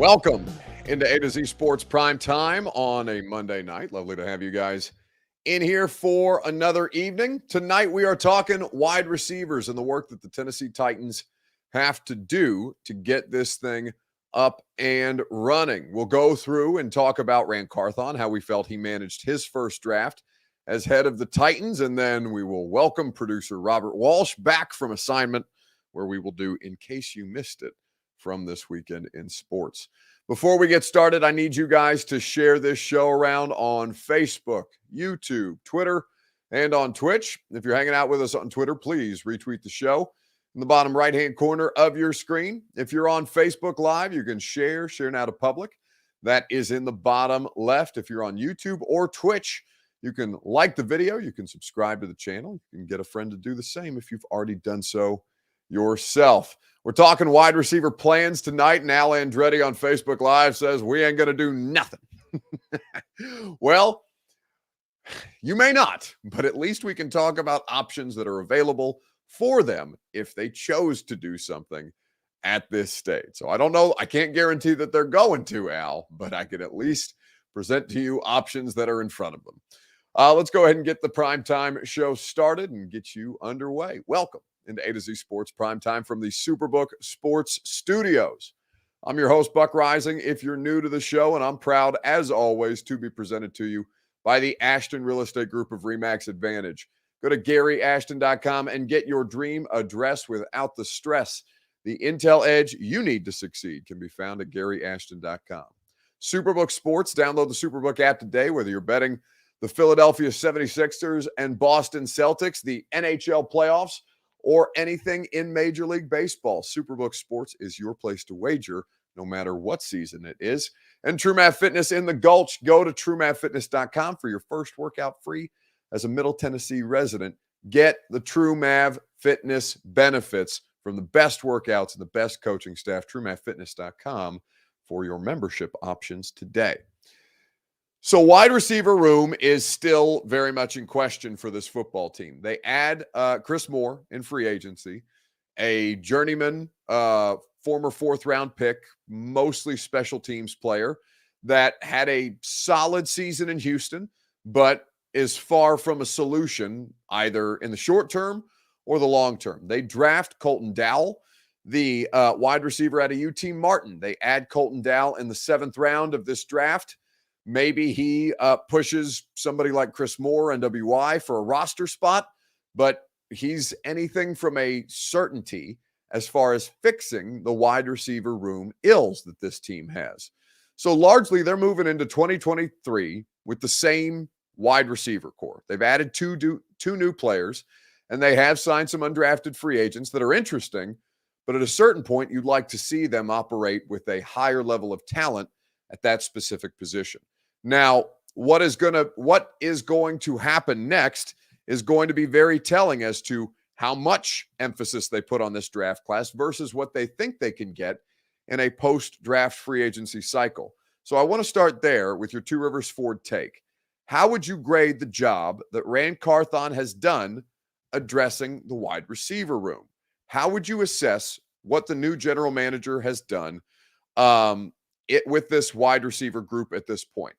Welcome into A to Z Sports Prime Time on a Monday night. Lovely to have you guys in here for another evening. Tonight we are talking wide receivers and the work that the Tennessee Titans have to do to get this thing up and running. We'll go through and talk about Carthon, how we felt he managed his first draft as head of the Titans, and then we will welcome producer Robert Walsh back from assignment, where we will do In Case You Missed It from this weekend in sports. Before we get started, I need you guys to share this show around on Facebook, YouTube, Twitter, and on Twitch. If you're hanging out with us on Twitter, please retweet the show in the bottom right-hand corner of your screen. If you're on Facebook Live, you can share now to public. That is in the bottom left. If you're on YouTube or Twitch, you can like the video. You can subscribe to the channel. You can get a friend to do the same if you've already done so yourself. We're talking wide receiver plans tonight, and Al Andretti on Facebook Live says we ain't going to do nothing. Well, you may not, but at least we can talk about options that are available for them if they chose to do something at this stage. So I don't know. I can't guarantee that they're going to, Al, but I can at least present to you options that are in front of them. Let's go ahead and get the primetime show started and get you underway. Welcome into A to Z Sports Primetime from the Superbook Sports Studios. I'm your host, Buck Rising, if you're new to the show, and I'm proud, as always, to be presented to you by the Ashton Real Estate Group of RE/MAX Advantage. Go to GaryAshton.com and get your dream address without the stress. The intel edge you need to succeed can be found at GaryAshton.com. Superbook Sports, download the Superbook app today, whether you're betting the Philadelphia 76ers and Boston Celtics, the NHL playoffs, or anything in Major League Baseball. Superbook Sports is your place to wager, no matter what season it is. And TrueMath Fitness in the Gulch. Go to TrueMathFitness.com for your first workout free as a Middle Tennessee resident. Get the TrueMath Fitness benefits from the best workouts and the best coaching staff. TrueMathFitness.com for your membership options today. So wide receiver room is still very much in question for this football team. They add Chris Moore in free agency, a journeyman, former fourth-round pick, mostly special teams player that had a solid season in Houston, but is far from a solution either in the short term or the long term. They draft Colton Dowell, the wide receiver out of UT Martin. They add Colton Dowell in the 7th round of this draft. Maybe he pushes somebody like Chris Moore, NWI, for a roster spot, but he's anything from a certainty as far as fixing the wide receiver room ills that this team has. So largely they're moving into 2023 with the same wide receiver core. They've added two new players, and they have signed some undrafted free agents that are interesting, but at a certain point you'd like to see them operate with a higher level of talent at that specific position. Now, what is going to happen next is going to be very telling as to how much emphasis they put on this draft class versus what they think they can get in a post-draft free agency cycle. So I want to start there with your Two Rivers Ford take. How would you grade the job that Carthon has done addressing the wide receiver room? How would you assess what the new general manager has done with this wide receiver group at this point?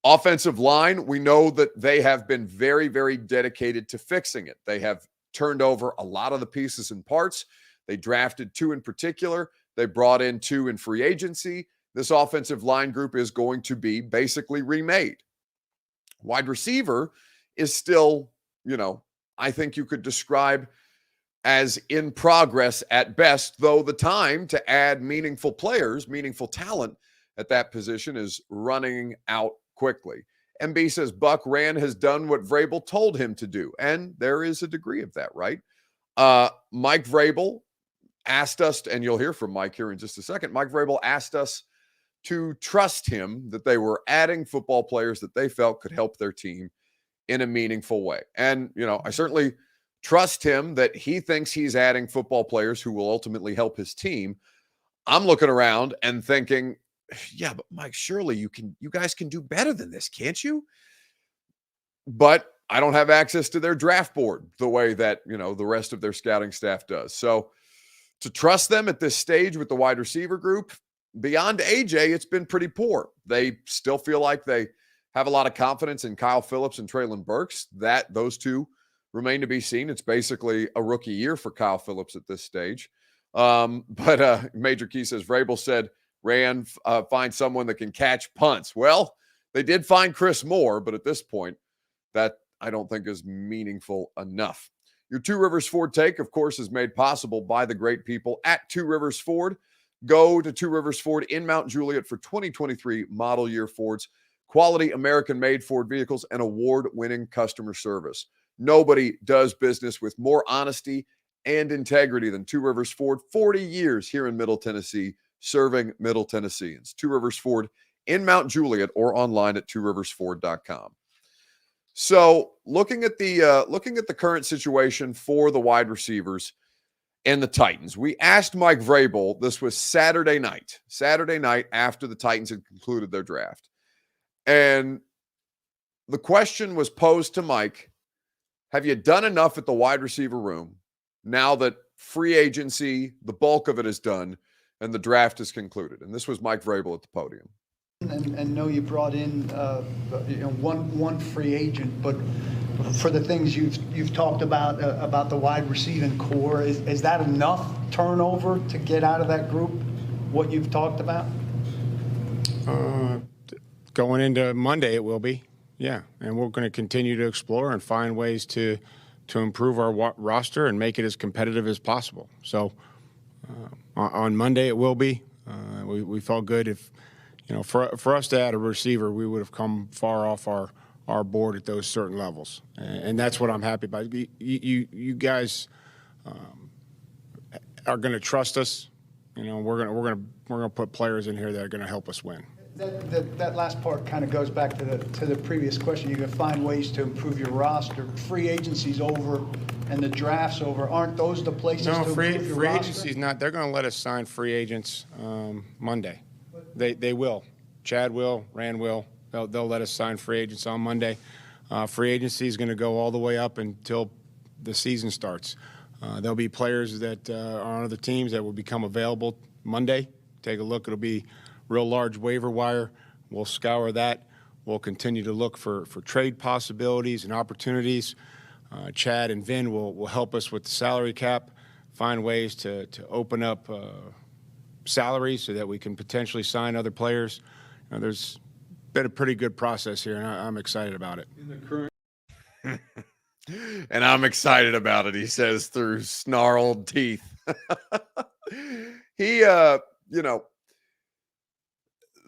Offensive line, we know that they have been very, very dedicated to fixing it. They have turned over a lot of the pieces and parts. They drafted 2 in particular. They brought in 2 in free agency. This offensive line group is going to be basically remade. Wide receiver is still, I think you could describe as in progress at best, though the time to add meaningful players, meaningful talent at that position is running out quickly. MB says Buck Rand has done what Vrabel told him to do, and there is a degree of that, right? Mike Vrabel asked us, and you'll hear from Mike here in just a second. Mike Vrabel asked us to trust him that they were adding football players that they felt could help their team in a meaningful way. And, I certainly trust him that he thinks he's adding football players who will ultimately help his team. I'm looking around and thinking, yeah, but Mike, surely you guys can do better than this, can't you? But I don't have access to their draft board the way that, the rest of their scouting staff does. So to trust them at this stage with the wide receiver group, beyond AJ, it's been pretty poor. They still feel like they have a lot of confidence in Kyle Phillips and Treylon Burks. Those two remain to be seen. It's basically a rookie year for Kyle Phillips at this stage. But Major Key says, Vrabel said, find someone that can catch punts. Well, they did find Chris Moore, but at this point, that I don't think is meaningful enough. Your Two Rivers Ford take, of course, is made possible by the great people at Two Rivers Ford. Go to Two Rivers Ford in Mount Juliet for 2023 model year Fords, quality American-made Ford vehicles, and award-winning customer service. Nobody does business with more honesty and integrity than Two Rivers Ford. 40 years here in Middle Tennessee, serving Middle Tennesseans. Two Rivers Ford in Mount Juliet or online at tworiversford.com. So looking at the current situation for the wide receivers and the Titans, we asked Mike Vrabel. This was Saturday night after the Titans had concluded their draft. And the question was posed to Mike, have you done enough at the wide receiver room now that free agency, the bulk of it is done, and the draft is concluded? And this was Mike Vrabel at the podium. And know you brought in one free agent, but for the things you've talked about the wide receiving core, is that enough turnover to get out of that group? What you've talked about? Going into Monday, it will be, yeah. And we're going to continue to explore and find ways to improve our roster and make it as competitive as possible. So on Monday, it will be. We felt good if. For us to add a receiver, we would have come far off our board at those certain levels, and that's what I'm happy about. You guys are going to trust us. We're going to put players in here that are going to help us win. That last part kind of goes back to the previous question. You're going to find ways to improve your roster. Free agency's over and the draft's over. Aren't those the places to improve your roster? Free agency's not. They're going to let us sign free agents Monday. They will. Chad will. Rand will. They'll let us sign free agents on Monday. Free agency is going to go all the way up until the season starts. There'll be players that are on other teams that will become available Monday. Take a look. It'll be real large waiver wire. We'll scour that. We'll continue to look for trade possibilities and opportunities. Chad and Vin will help us with the salary cap, find ways to open up salaries so that we can potentially sign other players. There's been a pretty good process here, and I'm excited about it. And I'm excited about it, he says through snarled teeth. The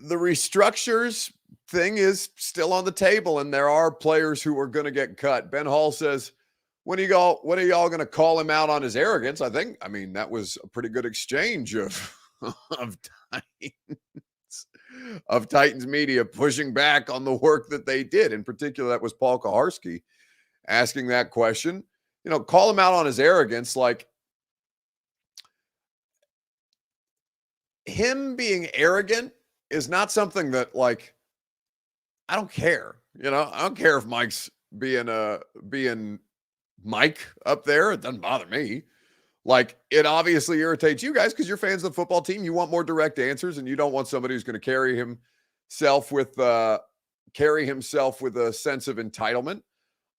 restructures thing is still on the table, and there are players who are going to get cut. Ben Hall says, when are y'all going to call him out on his arrogance? That was a pretty good exchange of Titans media pushing back on the work that they did. In particular, that was Paul Kaharski asking that question. Call him out on his arrogance. Like, him being arrogant is not something that, like, I don't care. I don't care if Mike's being Mike up there. It doesn't bother me. Like, it obviously irritates you guys because you're fans of the football team. You want more direct answers, and you don't want somebody who's going to carry himself with a sense of entitlement.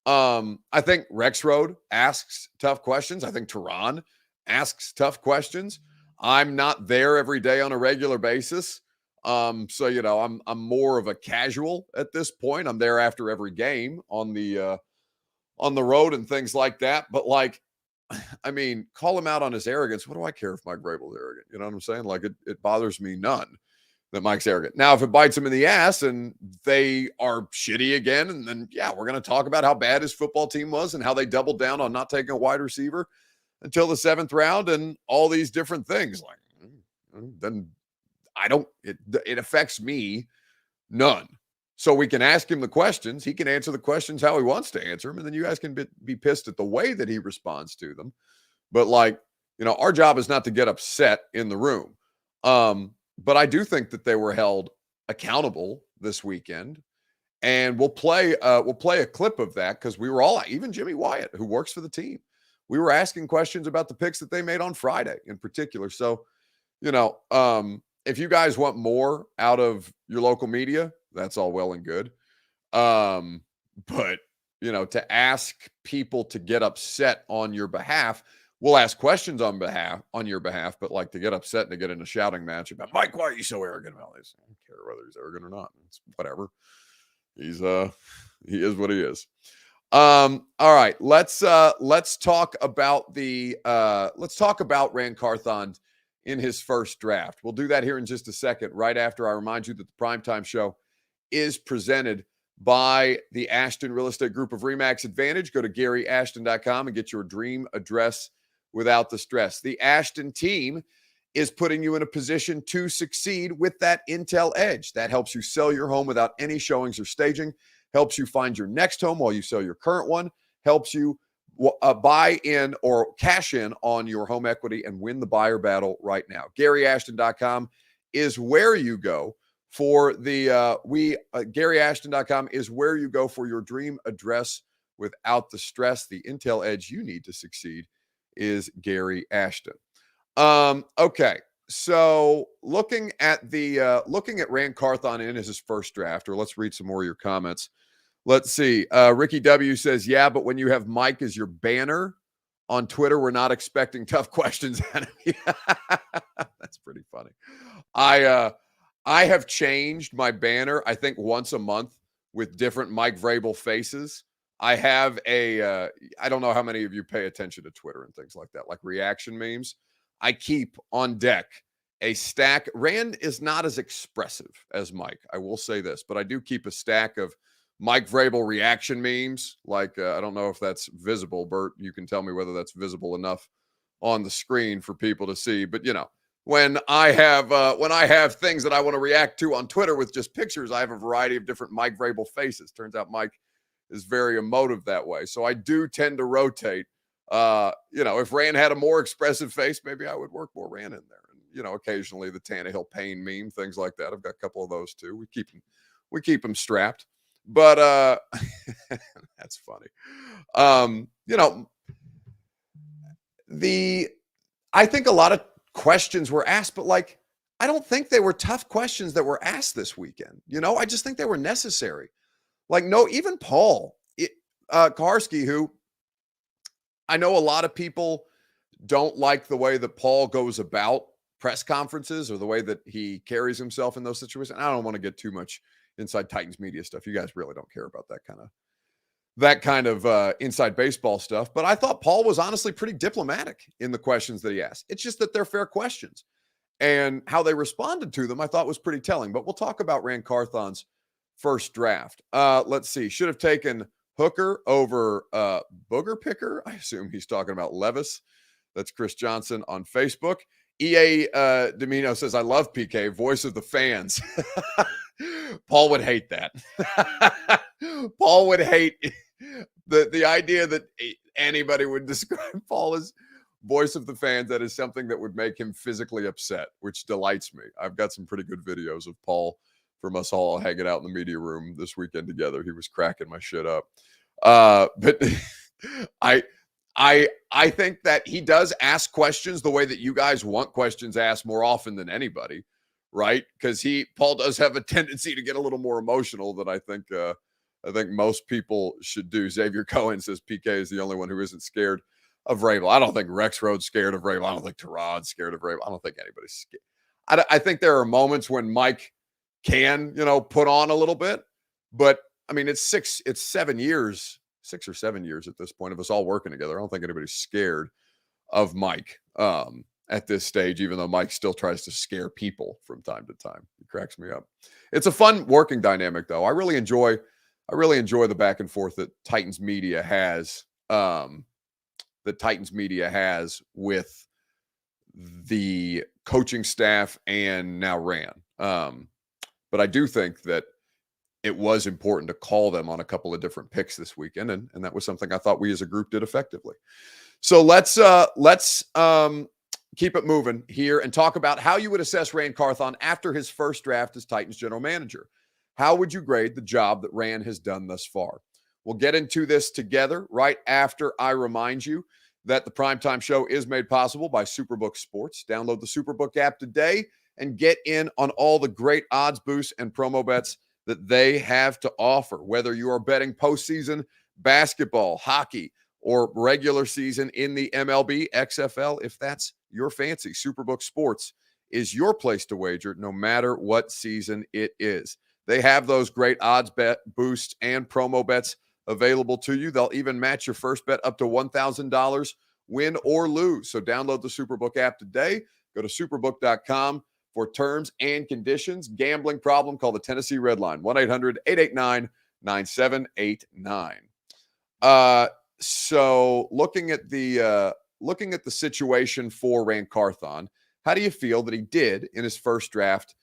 I think Rexroad asks tough questions. I think Tehran asks tough questions. I'm not there every day on a regular basis. So I'm more of a casual at this point. I'm there after every game on the road and things like that. But, like, call him out on his arrogance. What do I care if Mike Vrabel's arrogant? You know what I'm saying? Like, it bothers me none that Mike's arrogant. Now, if it bites him in the ass and they are shitty again, and then, yeah, we're going to talk about how bad his football team was and how they doubled down on not taking a wide receiver until the 7th round and all these different things. Like, then it affects me none. So we can ask him the questions. He can answer the questions how he wants to answer them. And then you guys can be pissed at the way that he responds to them. But, like, our job is not to get upset in the room. But I do think that they were held accountable this weekend. And we'll play a clip of that because we were all, even Jimmy Wyatt, who works for the team, we were asking questions about the picks that they made on Friday in particular. So, if you guys want more out of your local media, that's all well and good. But to ask people to get upset on your behalf, we'll ask questions on your behalf, but like to get upset and to get in a shouting match about Mike, why are you so arrogant about this? I don't care whether he's arrogant or not. It's whatever. He is what he is. All right, let's talk about Ran Carthon in his first draft. We'll do that here in just a second, right after I remind you that the Primetime Show is presented by the Ashton Real Estate Group of Remax Advantage. Go to GaryAshton.com and get your dream address without the stress. The Ashton team is putting you in a position to succeed with that Intel edge. That helps you sell your home without any showings or staging, helps you find your next home while you sell your current one, helps you buy in or cash in on your home equity and win the buyer battle right now. GaryAshton.com is where you go for GaryAshton.com is where you go for your dream address without the stress. The Intel edge you need to succeed is Gary Ashton. Okay. So looking at Ran Carthon in as his first draft, or let's read some more of your comments. Let's see. Ricky W says, yeah, but when you have Mike as your banner on Twitter, we're not expecting tough questions out of you. That's pretty funny. I have changed my banner, I think once a month with different Mike Vrabel faces. I have I don't know how many of you pay attention to Twitter and things like that, like reaction memes. I keep on deck a stack. Rand is not as expressive as Mike, I will say this, but I do keep a stack of Mike Vrabel reaction memes. Like, I don't know if that's visible, Bert. You can tell me whether that's visible enough on the screen for people to see. But, when I have things that I want to react to on Twitter with just pictures, I have a variety of different Mike Vrabel faces. Turns out Mike is very emotive that way. So I do tend to rotate. If Rand had a more expressive face, maybe I would work more Rand in there. And, occasionally the Tannehill pain meme, things like that. I've got a couple of those too. We keep them strapped. But that's funny. I think a lot of questions were asked, but like, I don't think they were tough questions that were asked this weekend. I just think they were necessary. Like, no, even Paul Karski, who I know a lot of people don't like the way that Paul goes about press conferences or the way that he carries himself in those situations. I don't want to get too much inside Titans media stuff. You guys really don't care about that kind of inside baseball stuff. But I thought Paul was honestly pretty diplomatic in the questions that he asked. It's just that they're fair questions, and how they responded to them, I thought was pretty telling. But we'll talk about Ran Carthon's first draft. Let's see. Should have taken Hooker over Booger Picker. I assume he's talking about Levis. That's Chris Johnson on Facebook. EA Domino says, I love PK, voice of the fans. Paul would hate that. Paul would hate the idea that anybody would describe Paul as voice of the fans. That is something that would make him physically upset, which delights me. I've got some pretty good videos of Paul from us all hanging out in the media room this weekend together. He was cracking my shit up. But I think that he does ask questions the way that you guys want questions asked more often than anybody, right? Because Paul does have a tendency to get a little more emotional than I think most people should do. Xavier Cohen says PK is the only one who isn't scared of Vrabel. I don't think Rex Rhodes scared of Vrabel. I don't think Terod's scared of Vrabel. I don't think anybody's scared. I think there are moments when Mike can, put on a little bit, but I mean, it's 6 or 7 years at this point of us all working together. I don't think anybody's scared of Mike at this stage, even though Mike still tries to scare people from time to time. He cracks me up. It's a fun working dynamic, though. I really enjoy the back and forth that Titans media has. With the coaching staff and now Ran. But I do think that it was important to call them on a couple of different picks this weekend, and that was something I thought we as a group did effectively. So let's keep it moving here and talk about how you would assess Ran Carthon after his first draft as Titans general manager. How would you grade the job that Ran has done thus far? We'll get into this together right after I remind you that the Primetime Show is made possible by Superbook Sports. Download the Superbook app today and get in on all the great odds boosts and promo bets that they have to offer. Whether you are betting postseason basketball, hockey, or regular season in the MLB, XFL, if that's your fancy, Superbook Sports is your place to wager no matter what season it is. They have those great odds bet boosts and promo bets available to you. They'll even match your first bet up to $1,000, win or lose. So download the Superbook app today. Go to superbook.com for terms and conditions. Gambling problem, call the Tennessee Red Line, 1-800-889-9789. So looking at the situation for Ran Carthon, how do you feel that he did in his first draft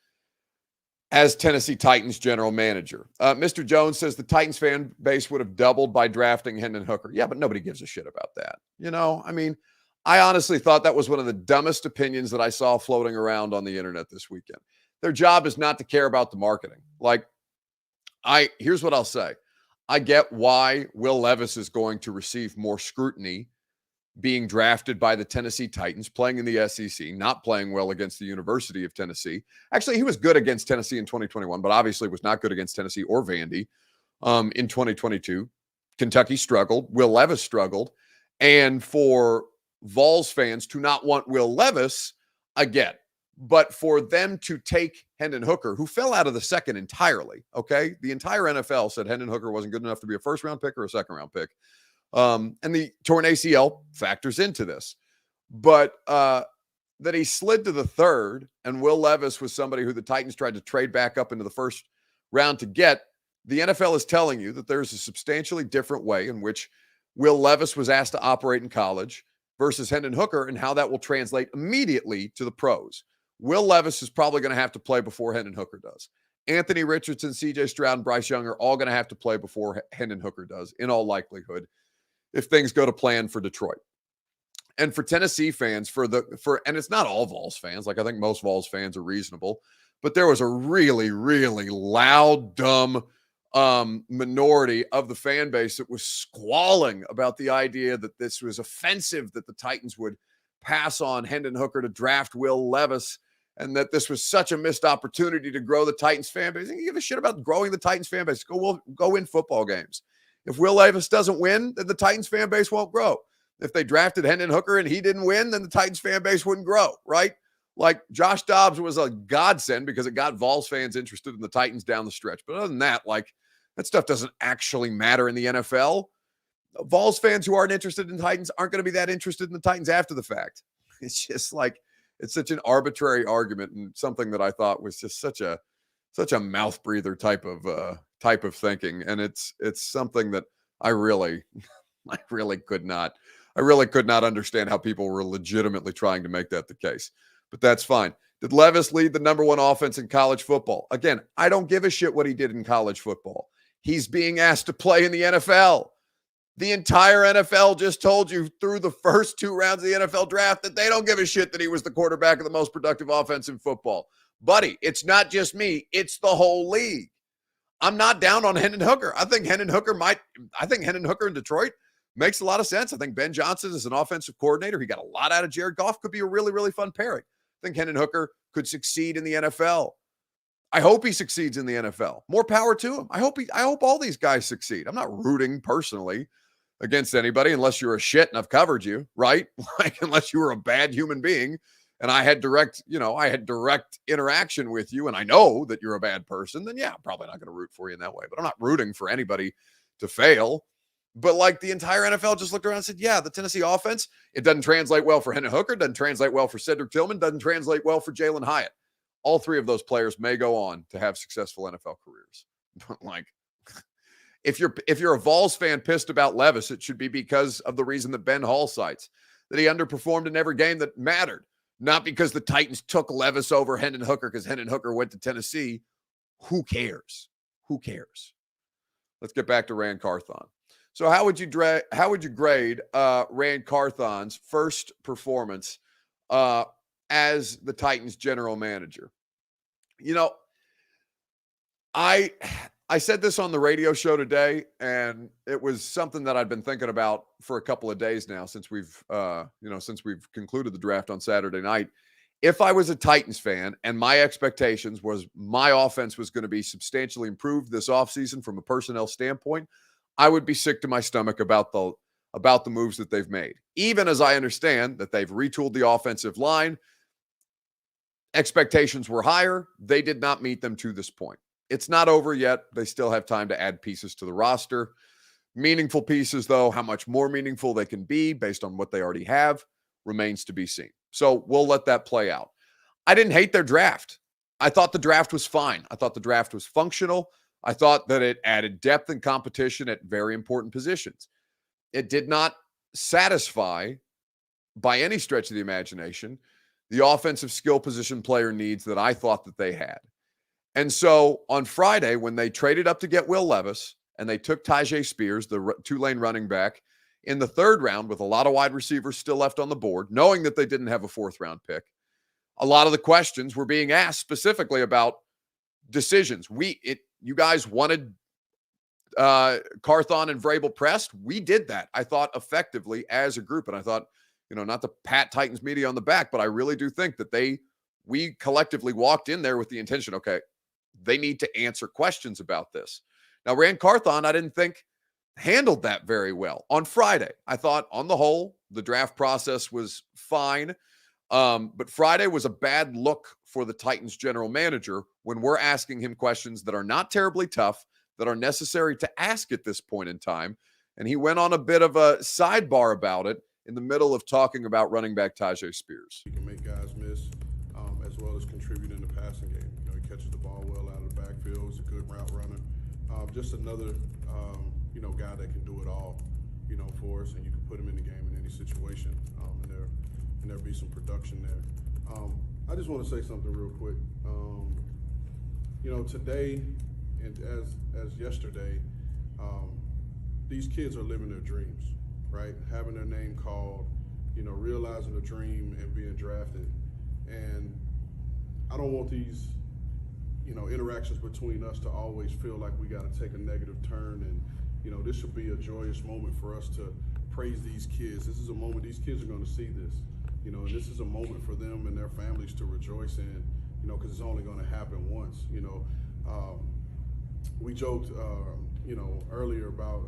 as Tennessee Titans general manager? Mr. Jones says the Titans fan base would have doubled by drafting Hendon Hooker. Yeah, but nobody gives a shit about that. I mean, I honestly thought that was one of the dumbest opinions that I saw floating around on the internet this weekend. Their job is not to care about the marketing. Here's what I'll say. I get why Will Levis is going to receive more scrutiny being drafted by the Tennessee Titans, playing in the SEC, not playing well against the University of Tennessee. Actually, he was good against Tennessee in 2021, but obviously was not good against Tennessee or Vandy in 2022. Kentucky struggled. Will Levis struggled. And for Vols fans to not want Will Levis, I get. But for them to take Hendon Hooker, who fell out of the second entirely, okay? The entire NFL said Hendon Hooker wasn't good enough to be a first-round pick or a second-round pick. And the torn ACL factors into this. But that he slid to the third, and Will Levis was somebody who the Titans tried to trade back up into the first round to get, the NFL is telling you that there's a substantially different way in which Will Levis was asked to operate in college versus Hendon Hooker and how that will translate immediately to the pros. Will Levis is probably going to have to play before Hendon Hooker does. Anthony Richardson, CJ Stroud, and Bryce Young are all going to have to play before Hendon Hooker does, in all likelihood, if things go to plan for Detroit. And for Tennessee fans, and it's not all Vols fans, I think most Vols fans are reasonable, but there was a really, really loud, dumb minority of the fan base that was squalling about the idea that this was offensive, that the Titans would pass on Hendon Hooker to draft Will Levis, and that this was such a missed opportunity to grow the Titans fan base. You give a shit about growing the Titans fan base. Go win football games. If Will Levis doesn't win, then the Titans fan base won't grow. If they drafted Hendon Hooker and he didn't win, then the Titans fan base wouldn't grow, right? Like Josh Dobbs was a godsend because it got Vols fans interested in the Titans down the stretch. But other than that, that stuff doesn't actually matter in the NFL. Vols fans who aren't interested in Titans aren't going to be that interested in the Titans after the fact. It's just it's such an arbitrary argument and something that I thought was just such a mouth breather type of thinking. And it's something that I really could not understand how people were legitimately trying to make that the case, but that's fine. Did Levis lead the number one offense in college football? Again, I don't give a shit what he did in college football. He's being asked to play in the NFL. The entire NFL just told you through the first two rounds of the NFL draft that they don't give a shit that he was the quarterback of the most productive offense in football. Buddy, it's not just me. It's the whole league. I'm not down on Hendon Hooker. I think Hendon Hooker in Detroit makes a lot of sense. I think Ben Johnson is an offensive coordinator. He got a lot out of Jared Goff. Could be a really, really fun pairing. I think Hendon Hooker could succeed in the NFL. I hope he succeeds in the NFL. More power to him. I hope all these guys succeed. I'm not rooting personally against anybody unless you're a shit and I've covered you, right? Unless you were a bad human being and I had direct interaction with you and I know that you're a bad person, then yeah, I'm probably not going to root for you in that way. But I'm not rooting for anybody to fail. But the entire NFL just looked around and said, yeah, the Tennessee offense, it doesn't translate well for Hendon Hooker, doesn't translate well for Cedric Tillman, doesn't translate well for Jalen Hyatt. All three of those players may go on to have successful NFL careers. But if you're a Vols fan pissed about Levis, it should be because of the reason that Ben Hall cites, that he underperformed in every game that mattered, not because the Titans took Levis over Hendon Hooker because Hendon Hooker went to Tennessee. Who cares? Who cares? Let's get back to Ran Carthon. So how would you grade Ran Carthon's first performance as the Titans general manager? I said this on the radio show today, and it was something that I'd been thinking about for a couple of days now since we've concluded the draft on Saturday night. If I was a Titans fan and my expectations was my offense was going to be substantially improved this offseason from a personnel standpoint, I would be sick to my stomach about the moves that they've made. Even as I understand that they've retooled the offensive line, expectations were higher. They did not meet them to this point. It's not over yet. They still have time to add pieces to the roster. Meaningful pieces, though, how much more meaningful they can be based on what they already have remains to be seen. So we'll let that play out. I didn't hate their draft. I thought the draft was fine. I thought the draft was functional. I thought that it added depth and competition at very important positions. It did not satisfy, by any stretch of the imagination, the offensive skill position player needs that I thought that they had. And so on Friday, when they traded up to get Will Levis and they took Tyjae Spears, the Tulane running back, in the third round with a lot of wide receivers still left on the board, knowing that they didn't have a fourth-round pick, a lot of the questions were being asked specifically about decisions. You guys wanted Carthon and Vrabel pressed. We did that, I thought, effectively as a group. And I thought, not to pat Titans media on the back, but I really do think that we collectively walked in there with the intention, okay, they need to answer questions about this. Now, Rand Carthon, I didn't think handled that very well on Friday. I thought on the whole, the draft process was fine. But Friday was a bad look for the Titans general manager when we're asking him questions that are not terribly tough, that are necessary to ask at this point in time. And he went on a bit of a sidebar about it in the middle of talking about running back Tyjae Spears. He can make guys miss as well as contribute in the passing game. He catches the ball well out of the backfield. He's a good route runner. Just another, guy that can do it all, for us, and you can put him in the game in any situation, and there'll be some production there. I just want to say something real quick. Today and as yesterday, these kids are living their dreams, right? Having their name called, realizing the dream and being drafted. And I don't want these, interactions between us to always feel like we got to take a negative turn. And, this should be a joyous moment for us to praise these kids. This is a moment, these kids are going to see this, and this is a moment for them and their families to rejoice in, because it's only going to happen once. We joked, earlier about,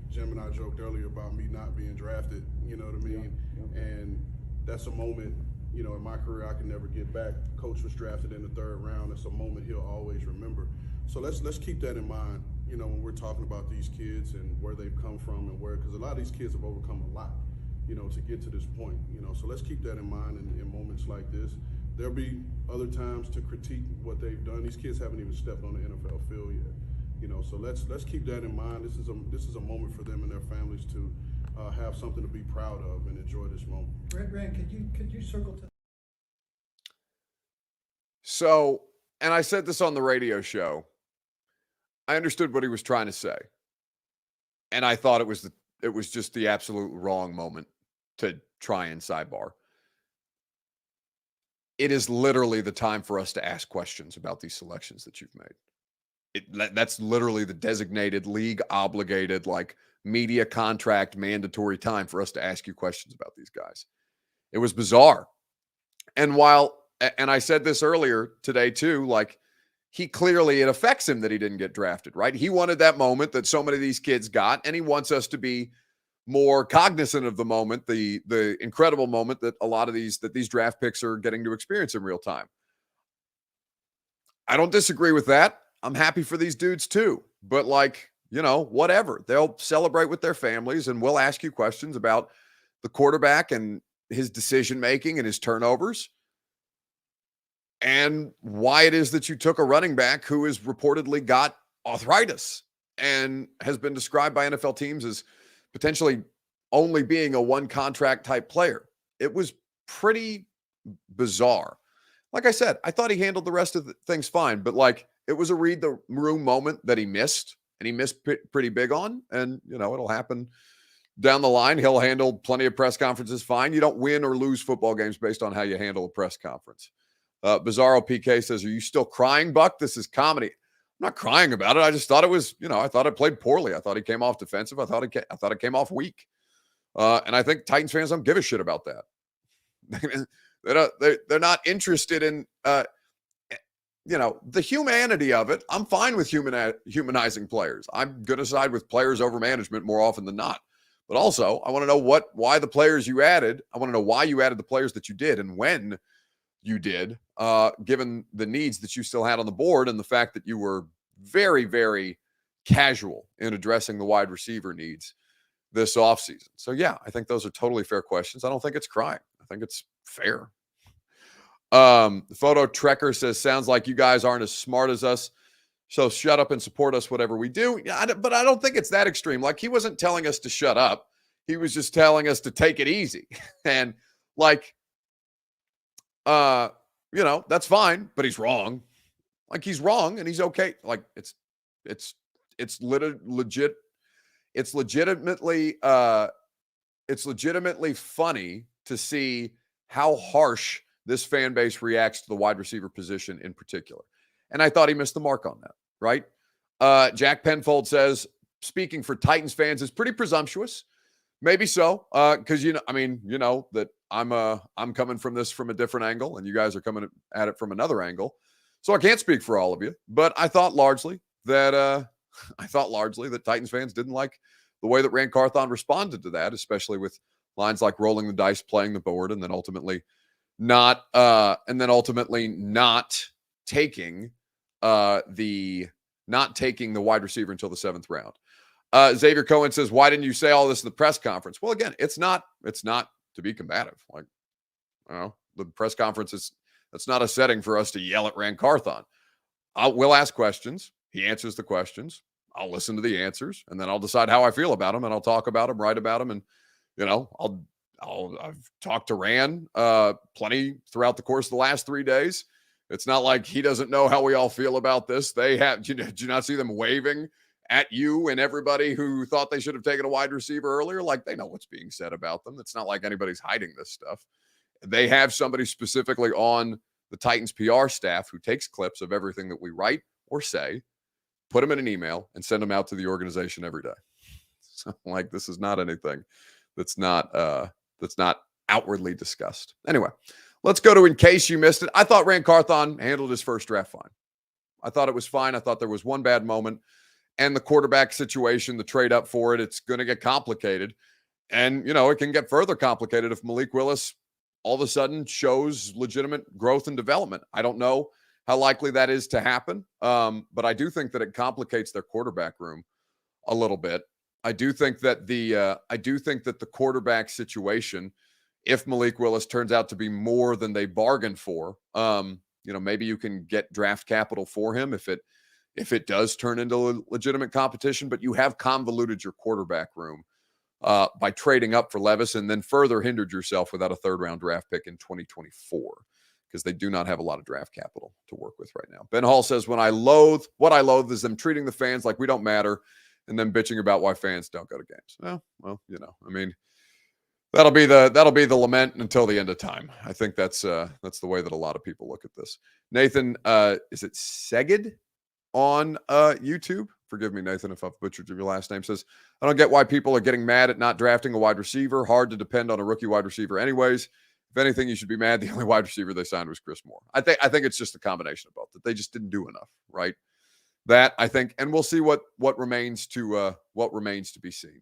Jim and I joked earlier about me not being drafted, you know what I mean? Yeah. And that's a moment, in my career I can never get back. Coach was drafted in the third round. It's a moment he'll always remember. So let's keep that in mind, when we're talking about these kids and where they've come from and because a lot of these kids have overcome a lot, to get to this point, So let's keep that in mind in moments like this. There'll be other times to critique what they've done. These kids haven't even stepped on the NFL field yet, So let's keep that in mind. This is a moment for them and their families to have something to be proud of and enjoy this moment. Rand, could you circle to? So, and I said this on the radio show, I understood what he was trying to say. And I thought it was just the absolute wrong moment to try and sidebar. It is literally the time for us to ask questions about these selections that you've made. That's literally the designated league obligated, media contract mandatory time for us to ask you questions about these guys. It was bizarre. And I said this earlier today too, it affects him that he didn't get drafted, right? He wanted that moment that so many of these kids got, and he wants us to be more cognizant of the moment, the incredible moment that a lot of these draft picks are getting to experience in real time. I don't disagree with that. I'm happy for these dudes too, but whatever. They'll celebrate with their families, and we'll ask you questions about the quarterback and his decision-making and his turnovers and why it is that you took a running back who has reportedly got arthritis and has been described by NFL teams as potentially only being a one contract type player. It was pretty bizarre. Like I said, I thought he handled the rest of the things fine, but it was a read the room moment that he missed, and he missed pretty big on. And, it'll happen down the line. He'll handle plenty of press conferences fine. You don't win or lose football games based on how you handle a press conference. Bizarro PK says, "Are you still crying, Buck? This is comedy." I'm not crying about it. I just thought it was, I thought I played poorly. I thought he came off defensive. I thought it came off weak. And I think Titans fans don't give a shit about that. They're not interested in the humanity of it. I'm fine with humanizing players. I'm going to side with players over management more often than not. But also, I want to know why the players you added. I want to know why you added the players that you did and when you did, given the needs that you still had on the board and the fact that you were very, very casual in addressing the wide receiver needs this offseason. So, yeah, I think those are totally fair questions. I don't think it's crime. I think it's fair. The Photo Trekker says, sounds like you guys aren't as smart as us. So shut up and support us, whatever we do. Yeah, but I don't think it's that extreme. Like, he wasn't telling us to shut up. He was just telling us to take it easy. And that's fine, but he's wrong. Like, he's wrong and he's okay. Like, it's legitimately funny to see how harsh this fan base reacts to the wide receiver position in particular. And I thought he missed the mark on that, right? Jack Penfold says, speaking for Titans fans is pretty presumptuous. Maybe so, because that I'm coming from this from a different angle, and you guys are coming at it from another angle. So I can't speak for all of you, but I thought largely that Titans fans didn't like the way that Rand Carthon responded to that, especially with lines like rolling the dice, playing the board, and then ultimately not taking the wide receiver until the 7th round. Xavier Cohen says, why didn't you say all this in the press conference? Well, again, it's not to be combative. Like, the press conference that's not a setting for us to yell at Rand Carthon. We'll ask questions. He answers the questions. I'll listen to the answers, and then I'll decide how I feel about him, and I'll talk about him, write about him, and I've talked to Rand plenty throughout the course of the last 3 days. It's not like he doesn't know how we all feel about this. They have. Did you not see them waving at you and everybody who thought they should have taken a wide receiver earlier? Like, they know what's being said about them. It's not like anybody's hiding this stuff. They have somebody specifically on the Titans PR staff who takes clips of everything that we write or say, put them in an email, and send them out to the organization every day. So, like, this is not anything that's not outwardly discussed. Anyway, let's go to In Case You Missed It. I thought Rand Carthon handled his first draft fine. I thought it was fine. I thought there was one bad moment, and the quarterback situation, the trade up for it, it's going to get complicated. And, it can get further complicated if Malik Willis all of a sudden shows legitimate growth and development. I don't know how likely that is to happen, but I do think that it complicates their quarterback room a little bit. I do think that the quarterback situation, if Malik Willis turns out to be more than they bargained for, maybe you can get draft capital for him if it does turn into legitimate competition. But you have convoluted your quarterback room by trading up for Levis, and then further hindered yourself without a 3rd-round draft pick in 2024, because they do not have a lot of draft capital to work with right now. Ben Hall says, what I loathe is them treating the fans like we don't matter, and then bitching about why fans don't go to games. Well, that'll be the lament until the end of time. I think that's the way that a lot of people look at this. Nathan, is it Seged on YouTube? Forgive me, Nathan, if I've butchered your last name. Says, I don't get why people are getting mad at not drafting a wide receiver. Hard to depend on a rookie wide receiver anyways. If anything, you should be mad the only wide receiver they signed was Chris Moore. I think it's just a combination of both, that they just didn't do enough, right? That, I think, and we'll see what remains to be seen.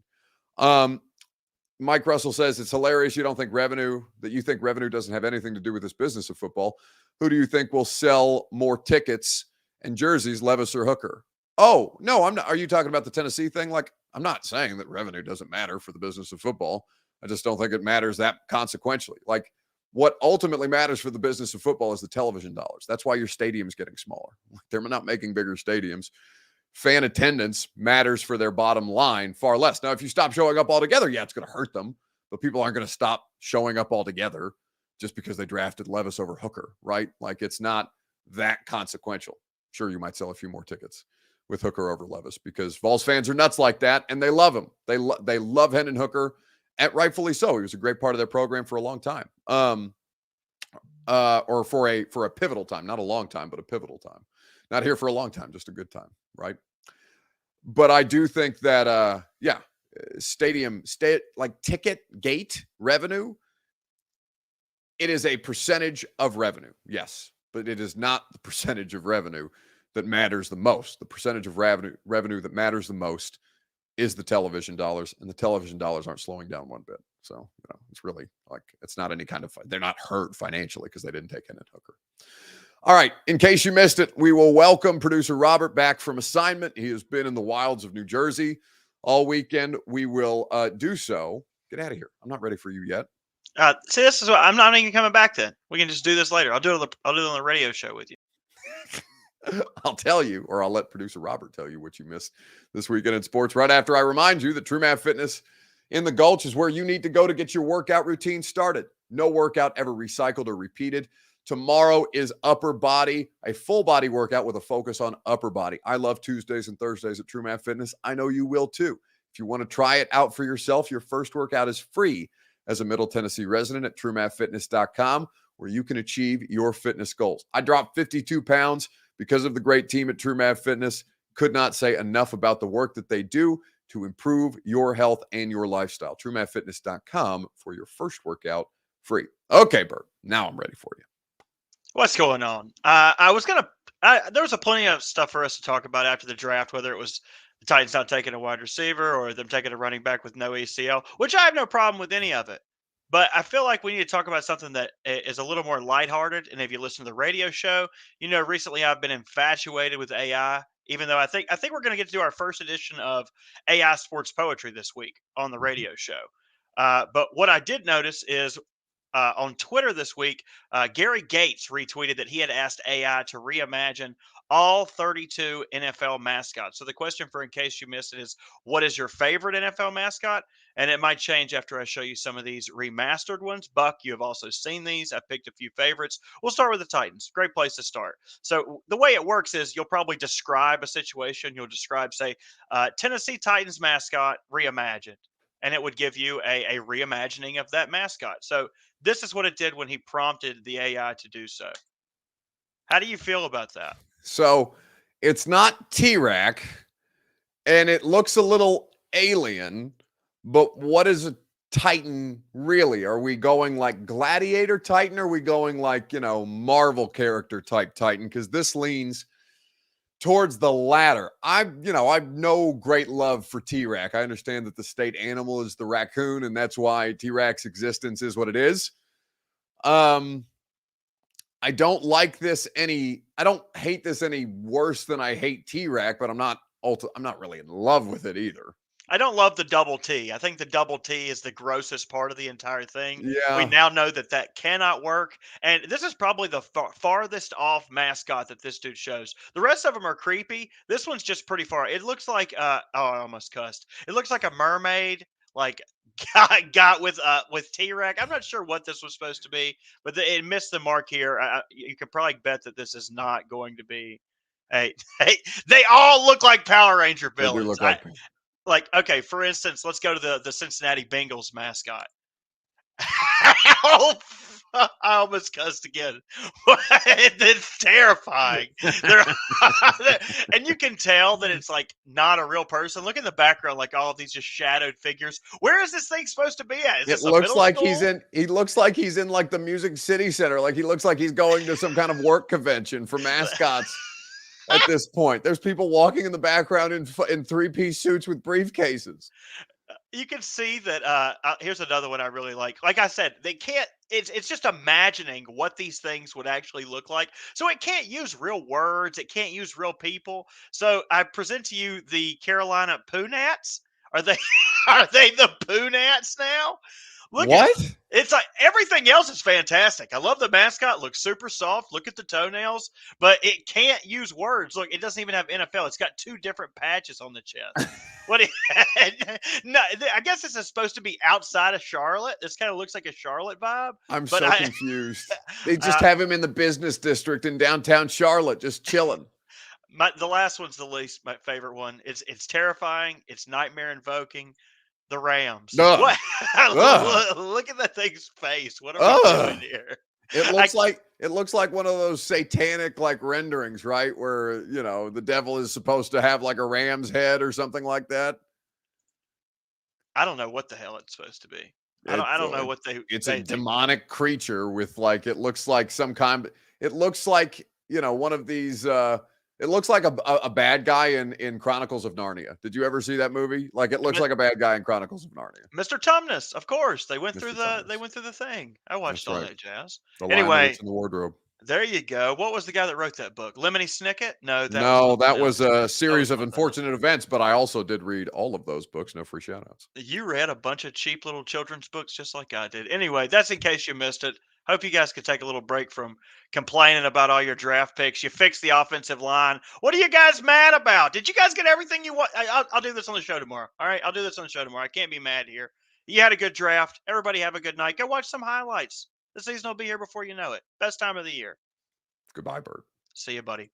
Mike Russell says, it's hilarious you think revenue doesn't have anything to do with this business of football. Who do you think will sell more tickets and jerseys, Levis or Hooker? Oh, no, I'm not. Are you talking about the Tennessee thing? Like, I'm not saying that revenue doesn't matter for the business of football. I just don't think it matters that consequentially. Like, what ultimately matters for the business of football is the television dollars. That's why your stadium's getting smaller. They're not making bigger stadiums. Fan attendance matters for their bottom line far less. Now, if you stop showing up altogether, yeah, it's going to hurt them, but people aren't going to stop showing up altogether just because they drafted Levis over Hooker, right? Like, it's not that consequential. Sure, you might sell a few more tickets with Hooker over Levis because Vols fans are nuts like that, and they love him. They love Hendon Hooker, and rightfully so. He was a great part of their program for a long time, or for a pivotal time, not a long time, but a pivotal time. Not here for a long time, just a good time, right? But I do think that, ticket gate revenue It is a percentage of revenue, yes, but it is not the percentage of revenue that matters the most. The percentage of revenue that matters the most is the television dollars, and the television dollars aren't slowing down one bit. So, it's really like, it's not any kind of, they're not hurt financially because they didn't take in a hooker. All right. In case you missed it, we will welcome producer Robert back from assignment. He has been in the wilds of New Jersey all weekend. We will do so. Get out of here. I'm not ready for you yet. See, this is what I'm not even coming back then. We can just do this later. I'll do it on the radio show with you. I'll tell you, or I'll let producer Robert tell you what you missed this weekend in sports right after I remind you that TrueMath Fitness in the Gulch is where you need to go to get your workout routine started. No workout ever recycled or repeated. Tomorrow is upper body, a full body workout with a focus on upper body. I love Tuesdays and Thursdays at TrueMath Fitness. I know you will too. If you want to try it out for yourself, your first workout is free as a Middle Tennessee resident at TrueMathFitness.com, where you can achieve your fitness goals. I dropped 52 pounds because of the great team at TrueMath Fitness. Could not say enough about the work that they do to improve your health and your lifestyle. TrueMathFitness.com for your first workout free. Okay, Bert, now I'm ready for you. What's going on? There was plenty of stuff for us to talk about after the draft, whether it was the Titans not taking a wide receiver or them taking a running back with no ACL, which I have no problem with any of it. But I feel like we need to talk about something that is a little more lighthearted. And if you listen to the radio show, recently I've been infatuated with AI, even though I think we're going to get to do our first edition of AI Sports Poetry this week on the radio show. But what I did notice is on Twitter this week, Gary Gates retweeted that he had asked AI to reimagine all 32 NFL mascots. So the question for in case you missed it is, what is your favorite NFL mascot? And it might change after I show you some of these remastered ones. Buck, you have also seen these. I picked a few favorites. We'll start with the Titans. Great place to start. So the way it works is you'll probably describe a situation. You'll describe, say, Tennessee Titans mascot reimagined. And it would give you a reimagining of that mascot. So this is what it did when he prompted the AI to do so. How do you feel about that? So it's not T-Rack, and it looks a little alien, but what is a Titan really? Are we going like Gladiator Titan? Or are we going like, Marvel character type Titan? Because this leans towards the latter. I've no great love for T-Rack. I understand that the state animal is the raccoon, and that's why T-Rack's existence is what it is. I don't like this I don't hate this any worse than I hate T-Rack, but I'm not really in love with it either. I don't love the double T. I think the double T is the grossest part of the entire thing. Yeah. We now know that cannot work. And this is probably the farthest off mascot that this dude shows. The rest of them are creepy. This one's just pretty far. It looks like, I almost cussed. It looks like a mermaid, like got with T-Rack. I'm not sure what this was supposed to be, but it missed the mark here. You could probably bet that this is not going to be. Hey, they all look like Power Ranger villains. They do look like okay, for instance, let's go to the Cincinnati Bengals mascot. I almost cussed again. It's terrifying. And you can tell that it's like not a real person. Look in the background, like all of these just shadowed figures. Where is this thing supposed to be at? It looks like he looks like he's in like the Music City Center. Like he looks like he's going to some kind of work convention for mascots. At this point, there's people walking in the background in three-piece suits with briefcases. You can see that. Here's another one I really like. Like I said, they can't. It's just imagining what these things would actually look like. So it can't use real words. It can't use real people. So I present to you the Carolina Poo Nats. Are they the Poo Nats now? Look what? It's like everything else is fantastic. I love the mascot. Looks super soft. Look at the toenails, but it can't use words. Look, it doesn't even have NFL. It's got 2 different patches on the chest. No, I guess this is supposed to be outside of Charlotte. This kind of looks like a Charlotte vibe. I'm so confused. They just have him in the business district in downtown Charlotte, just chilling. The last one's my favorite one. It's terrifying. It's nightmare invoking. The Rams. What? Look at that thing's face. What are we doing here? It looks like one of those satanic like renderings, right? Where the devil is supposed to have like a ram's head or something like that. I don't know what the hell it's supposed to be. I don't know what It's they a think. demonic creature with like, it looks like some kind. It looks like, one of these. It looks like a bad guy in Chronicles of Narnia. Did you ever see that movie? Like, it looks like a bad guy in Chronicles of Narnia. Mr. Tumnus, of course. They went through Mr. they Tumnus. went through the thing. I watched That's all right. that jazz. The Lion, the Anyway, Witch, and the Wardrobe. there you go. What was the guy that wrote that book? Lemony Snicket? No, that was No, something that was else. a series of something else. unfortunate events, but I also did read all of those books. No free shout-outs. You read a bunch of cheap little children's books just like I did. Anyway, that's in case you missed it. Hope you guys could take a little break from complaining about all your draft picks. You fixed the offensive line. What are you guys mad about? Did you guys get everything you want? I'll do this on the show tomorrow. All right, I'll do this on the show tomorrow. I can't be mad here. You had a good draft. Everybody have a good night. Go watch some highlights. The season will be here before you know it. Best time of the year. Goodbye, Bert. See you, buddy.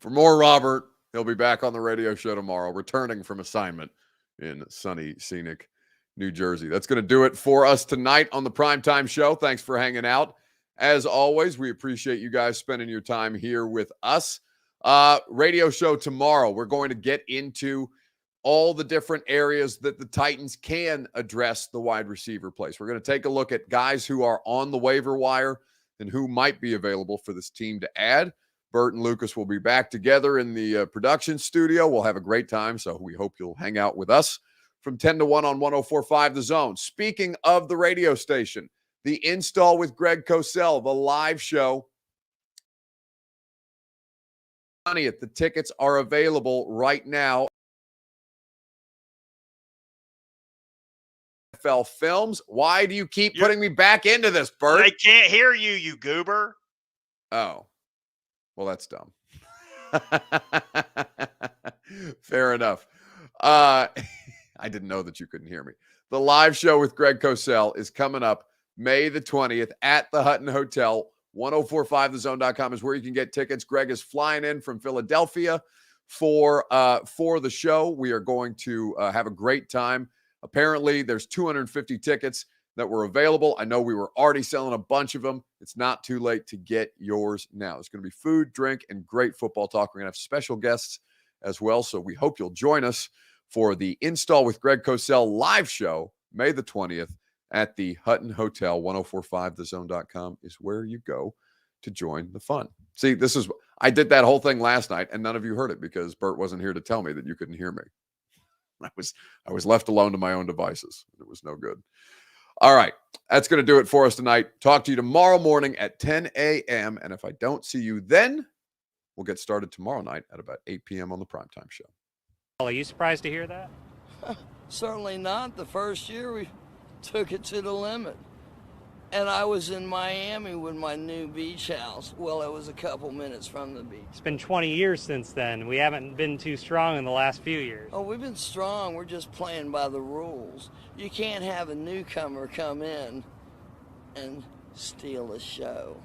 For more Robert, he'll be back on the radio show tomorrow, returning from assignment in sunny, scenic New Jersey. That's going to do it for us tonight on the Primetime Show. Thanks for hanging out. As always, we appreciate you guys spending your time here with us. Radio show tomorrow. We're going to get into all the different areas that the Titans can address the wide receiver place. We're going to take a look at guys who are on the waiver wire and who might be available for this team to add. Bert and Lucas will be back together in the production studio. We'll have a great time, so we hope you'll hang out with us from 10 to 1 on 104.5 The Zone. Speaking of the radio station, the Install with Greg Cosell, the live show. The tickets are available right now. NFL Films. Why do you keep putting me back into this, Bert? I can't hear you, you goober. Oh, well, that's dumb. Fair enough. I didn't know that you couldn't hear me. The live show with Greg Cosell is coming up May the 20th at the Hutton Hotel. 1045thezone.com is where you can get tickets. Greg is flying in from Philadelphia for the show. We are going to have a great time. Apparently, there's 250 tickets that were available. I know we were already selling a bunch of them. It's not too late to get yours now. It's going to be food, drink, and great football talk. We're going to have special guests as well, so we hope you'll join us for the Install with Greg Cosell live show, May the 20th at the Hutton Hotel. 1045thezone.com is where you go to join the fun. See, I did that whole thing last night, and none of you heard it because Bert wasn't here to tell me that you couldn't hear me. I was left alone to my own devices. It was no good. All right. That's going to do it for us tonight. Talk to you tomorrow morning at 10 a.m. And if I don't see you then, we'll get started tomorrow night at about 8 p.m. on the Primetime Show. Are you surprised to hear that? Certainly not. The first year we took it to the limit. And I was in Miami with my new beach house. Well, it was a couple minutes from the beach. It's been 20 years since then. We haven't been too strong in the last few years. Oh, we've been strong. We're just playing by the rules. You can't have a newcomer come in and steal a show.